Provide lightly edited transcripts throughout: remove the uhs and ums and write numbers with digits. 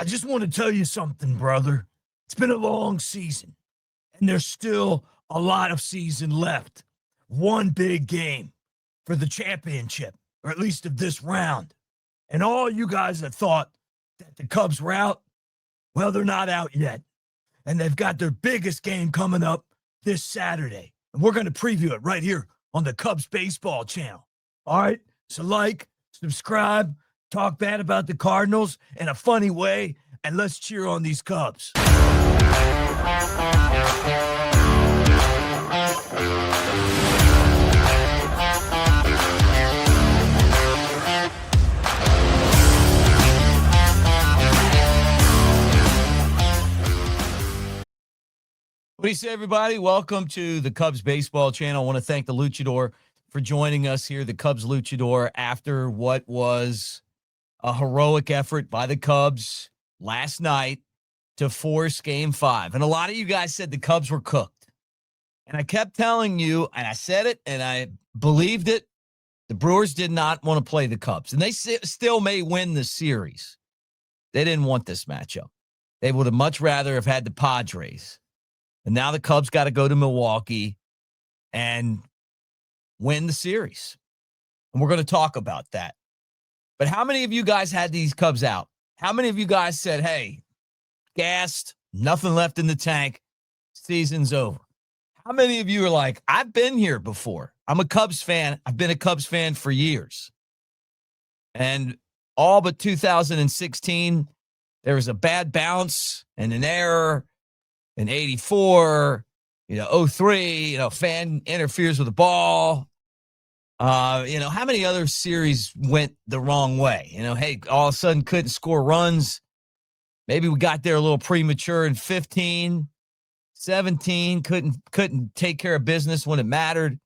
I just want to tell you something, brother. It's been a long season, and there's still a lot of season left. One big game for the championship, or at least of this round. And all you guys that thought that the Cubs were out, well, they're not out yet. And they've got their biggest game coming up this Saturday. And we're going to preview it right here on the Cubs baseball channel. All right? So subscribe, talk bad about the Cardinals in a funny way, and let's cheer on these Cubs. What do you say, everybody? Welcome to the Cubs baseball channel. I want to thank the Luchador for joining us here, the Cubs Luchador, after what was a heroic effort by the Cubs last night to force Game 5. And a lot of you guys said the Cubs were cooked. And I kept telling you, and I said it, and I believed it, the Brewers did not want to play the Cubs. And they still may win the series. They didn't want this matchup. They would have much rather have had the Padres. And now the Cubs got to go to Milwaukee and win the series. And we're going to talk about that. But how many of you guys had these Cubs out? How many of you guys said, hey, gassed, nothing left in the tank, season's over? How many of you are like, I've been here before. I'm a Cubs fan. I've been a Cubs fan for years. And all but 2016, there was a bad bounce and an error. In 84, 03, fan interferes with the ball. How many other series went the wrong way? Hey, all of a sudden couldn't score runs. Maybe we got there a little premature in 15, 17, couldn't take care of business when it mattered.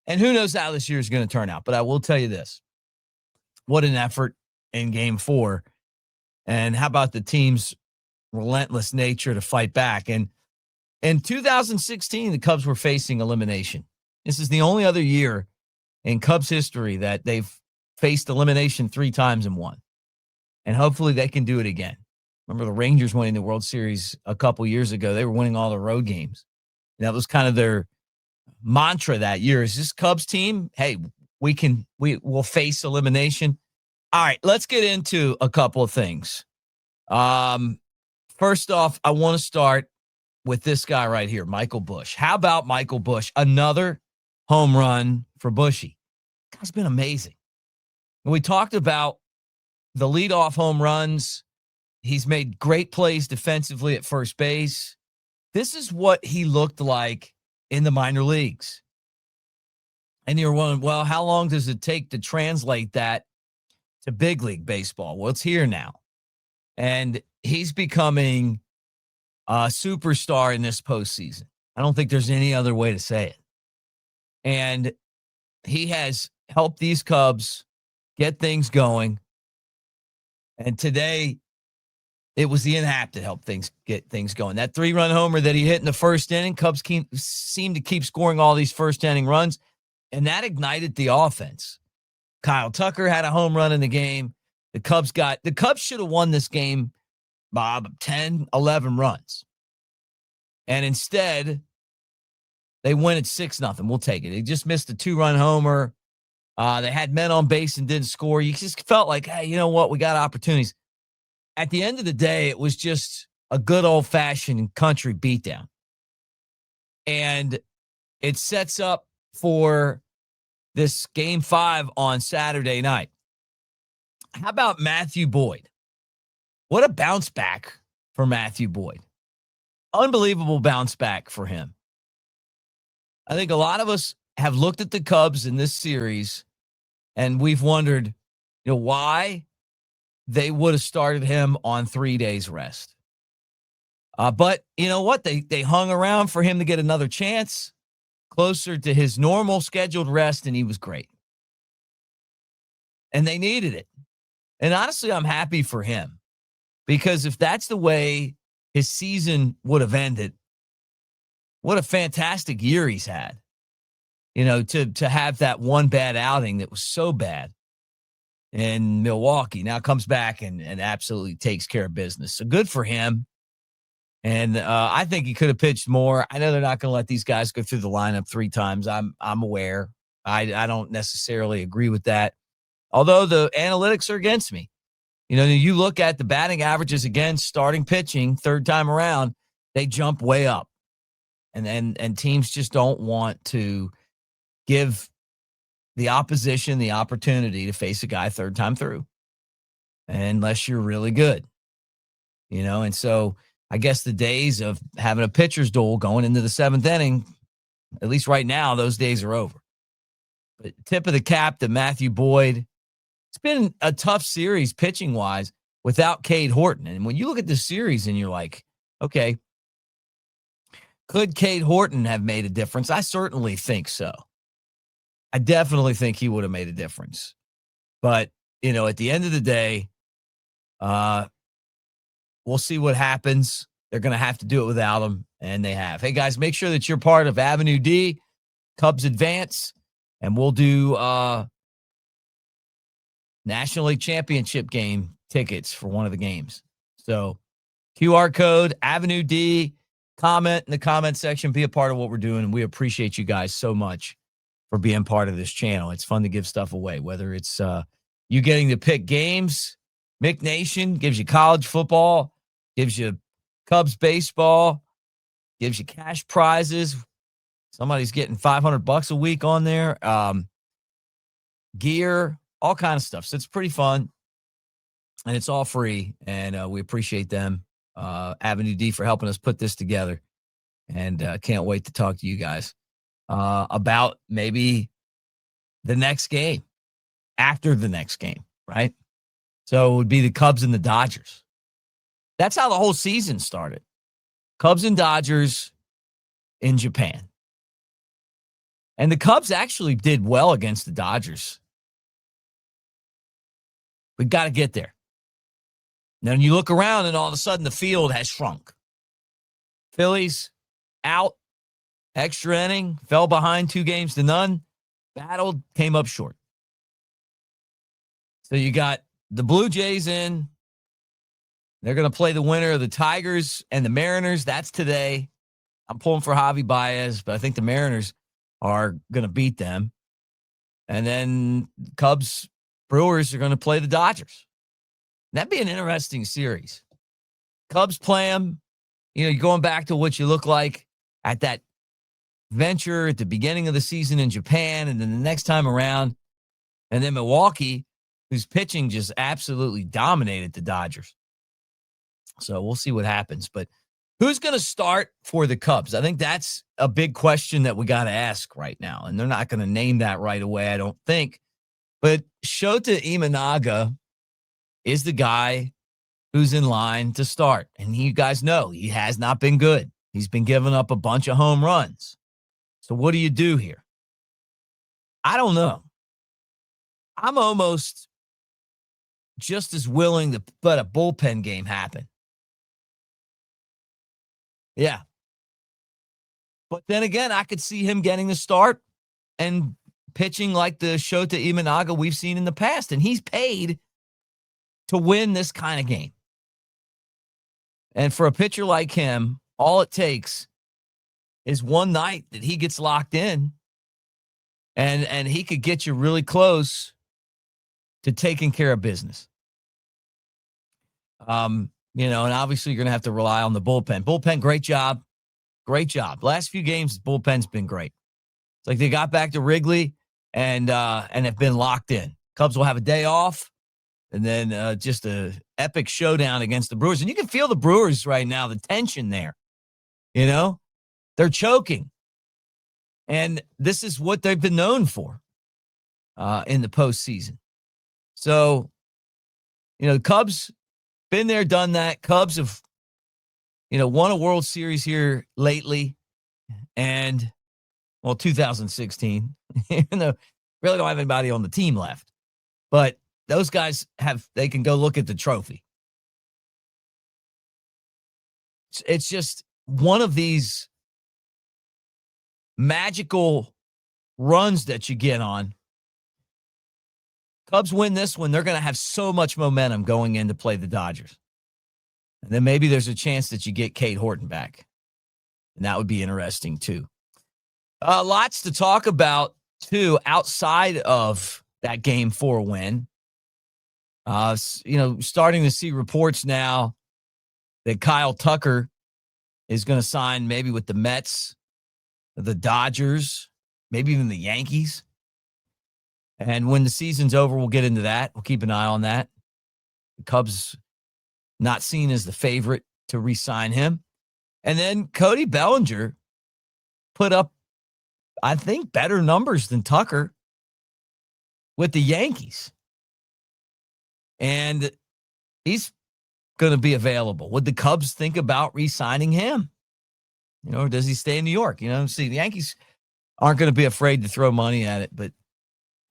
And who knows how this year is going to turn out. But I will tell you this. What an effort in Game 4. And how about the team's relentless nature to fight back? And in 2016, the Cubs were facing elimination. This is the only other year in Cubs history that they've faced elimination 3 times and won. And hopefully they can do it again. Remember the Rangers winning the World Series a couple years ago. They were winning all the road games. And that was kind of their mantra that year. Is this Cubs team, hey, we'll face elimination. All right, let's get into a couple of things. First off, I want to start with this guy right here, Michael Busch. How about Michael Busch? Another home run for Bushy. Guy's been amazing. And we talked about the leadoff home runs. He's made great plays defensively at first base. This is what he looked like in the minor leagues. And you're wondering, well, how long does it take to translate that to big league baseball? Well, it's here now. And he's becoming a superstar in this postseason. I don't think there's any other way to say it. And he has helped these Cubs get things going. And today, it was the in-hap that helped get things going. That 3-run homer that he hit in the first inning, Cubs seemed to keep scoring all these first-inning runs, and that ignited the offense. Kyle Tucker had a home run in the game. The Cubs should have won this game, Bob, 10, 11 runs. And instead, they win at 6-0. We'll take it. They just missed a 2-run homer. They had men on base and didn't score. You just felt like, hey, you know what? We got opportunities. At the end of the day, it was just a good old-fashioned country beatdown. And it sets up for this Game 5 on Saturday night. How about Matthew Boyd? What a bounce back for Matthew Boyd. Unbelievable bounce back for him. I think a lot of us have looked at the Cubs in this series and we've wondered, why they would have started him on 3 days rest. But you know what? They hung around for him to get another chance closer to his normal scheduled rest, and he was great. And they needed it. And honestly, I'm happy for him because if that's the way his season would have ended, what a fantastic year he's had. To have that one bad outing that was so bad. in Milwaukee. Now comes back and absolutely takes care of business. So good for him. And I think he could have pitched more. I know they're not going to let these guys go through the lineup 3 times. I'm aware. I don't necessarily agree with that. Although the analytics are against me. You look at the batting averages against starting pitching 3rd time around, they jump way up. And teams just don't want to give the opposition the opportunity to face a guy 3rd time through unless you're really good. And so I guess the days of having a pitcher's duel going into the 7th inning, at least right now, those days are over. But tip of the cap to Matthew Boyd. It's been a tough series pitching-wise without Cade Horton. And when you look at the series and you're like, okay, could Cade Horton have made a difference? I certainly think so. I definitely think he would have made a difference. But, at the end of the day, we'll see what happens. They're going to have to do it without him, and they have. Hey, guys, make sure that you're part of Avenue D, Cubs Advance, and we'll do National League Championship game tickets for one of the games. So QR code, Avenue D, comment in the comment section, be a part of what we're doing. And we appreciate you guys so much for being part of this channel. It's fun to give stuff away, whether it's you getting to pick games. Mick Nation gives you college football, gives you Cubs baseball, gives you cash prizes. Somebody's getting $500 a week on there. Gear, all kind of stuff. So it's pretty fun, and it's all free, and we appreciate them, Avenue D, for helping us put this together, and can't wait to talk to you guys about maybe the next game, after the next game, right? So it would be the Cubs and the Dodgers. That's how the whole season started. Cubs and Dodgers in Japan. And the Cubs actually did well against the Dodgers. We got to get there. Then you look around and all of a sudden the field has shrunk. Phillies out, extra inning, fell behind 2-0, battled, came up short. So you got the Blue Jays in. They're going to play the winner of the Tigers and the Mariners. That's today. I'm pulling for Javi Baez, but I think the Mariners are going to beat them. And then Cubs, Brewers are going to play the Dodgers. That'd be an interesting series. Cubs play them. You're going back to what you look like at that venture at the beginning of the season in Japan, and then the next time around. And then Milwaukee, whose pitching just absolutely dominated the Dodgers. So we'll see what happens. But who's going to start for the Cubs? I think that's a big question that we got to ask right now. And they're not going to name that right away, I don't think. But Shota Imanaga is the guy who's in line to start. And you guys know he has not been good. He's been giving up a bunch of home runs. So what do you do here? I don't know. I'm almost just as willing to let a bullpen game happen. Yeah. But then again, I could see him getting the start and pitching like the Shota Imanaga we've seen in the past. And he's paid to win this kind of game. And for a pitcher like him, all it takes is one night that he gets locked in, and he could get you really close to taking care of business. And obviously you're going to have to rely on the bullpen. Bullpen, great job. Great job. Last few games, the bullpen's been great. It's like they got back to Wrigley and have been locked in. Cubs will have a day off, and then just a epic showdown against the Brewers. And you can feel the Brewers right now, the tension there. They're choking. And this is what they've been known for in the postseason. So, the Cubs, been there, done that. Cubs have, won a World Series here lately. And, 2016. Really don't have anybody on the team left. But those guys they can go look at the trophy. It's just one of these magical runs that you get on Cubs win this one, they're going to have so much momentum going in to play the Dodgers. And then maybe there's a chance that you get Kate Horton back. And that would be interesting, too. Lots to talk about, too, outside of that Game 4 win. Starting to see reports now that Kyle Tucker is going to sign maybe with the Mets, the Dodgers, maybe even the Yankees. And when the season's over, we'll get into that. We'll keep an eye on that. The Cubs not seen as the favorite to re-sign him. And then Cody Bellinger put up, I think, better numbers than Tucker with the Yankees. And he's going to be available. Would the Cubs think about re-signing him? Or does he stay in New York? See, the Yankees aren't going to be afraid to throw money at it, but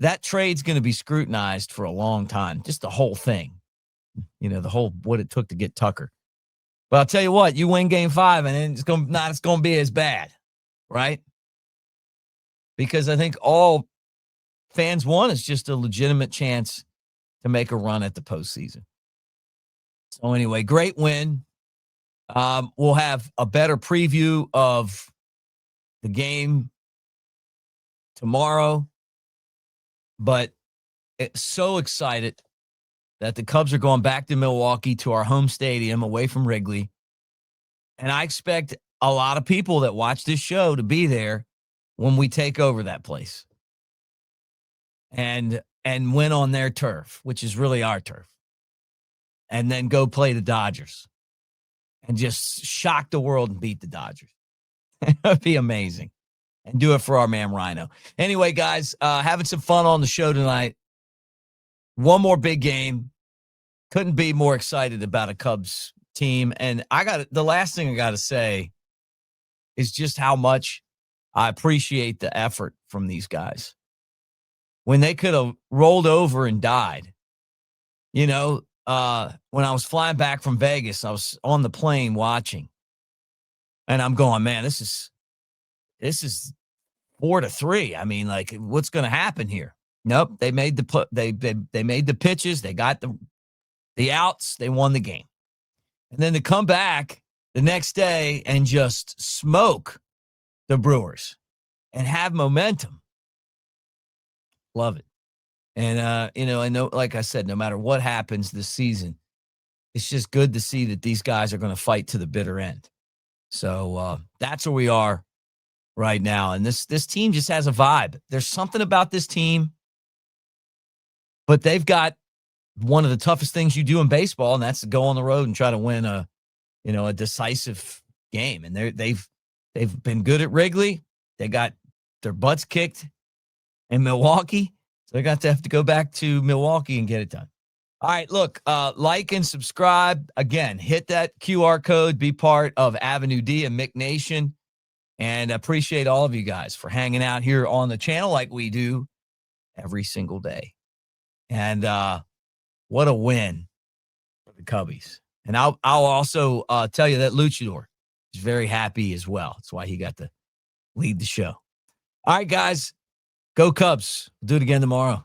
that trade's going to be scrutinized for a long time. Just the whole thing. The whole what it took to get Tucker. But I'll tell you what, you win Game 5 and it's going to be as bad, right? Because I think all fans want is just a legitimate chance to make a run at the postseason. So anyway, great win. We'll have a better preview of the game tomorrow, but it's so excited that the Cubs are going back to Milwaukee, to our home stadium away from Wrigley. And I expect a lot of people that watch this show to be there when we take over that place and win on their turf, which is really our turf, and then go play the Dodgers and just shock the world and beat the Dodgers. It would be amazing. And do it for our man Rhino. Anyway, guys, having some fun on the show tonight. One more big game. Couldn't be more excited about a Cubs team. And the last thing I got to say is just how much I appreciate the effort from these guys. When they could have rolled over and died. When I was flying back from Vegas, I was on the plane watching. And I'm going, man, this is 4-3. I mean, like, what's going to happen here? Nope, they made they made the pitches, they got the outs, they won the game. And then to come back the next day and just smoke the Brewers and have momentum. Love it. And I know, like I said, no matter what happens this season, it's just good to see that these guys are going to fight to the bitter end. So that's where we are right now. And this team just has a vibe. There's something about this team. But they've got one of the toughest things you do in baseball, and that's to go on the road and try to win a decisive game. And they've been good at Wrigley. They got their butts kicked in Milwaukee, so they got to have to go back to Milwaukee and get it done. All right, look, like and subscribe. Again, hit that QR code. Be part of AveD and Mick Nation. And appreciate all of you guys for hanging out here on the channel like we do every single day. And what a win for the Cubbies. And I'll also tell you that Luchador is very happy as well. That's why he got to lead the show. All right, guys, go Cubs. We'll do it again tomorrow.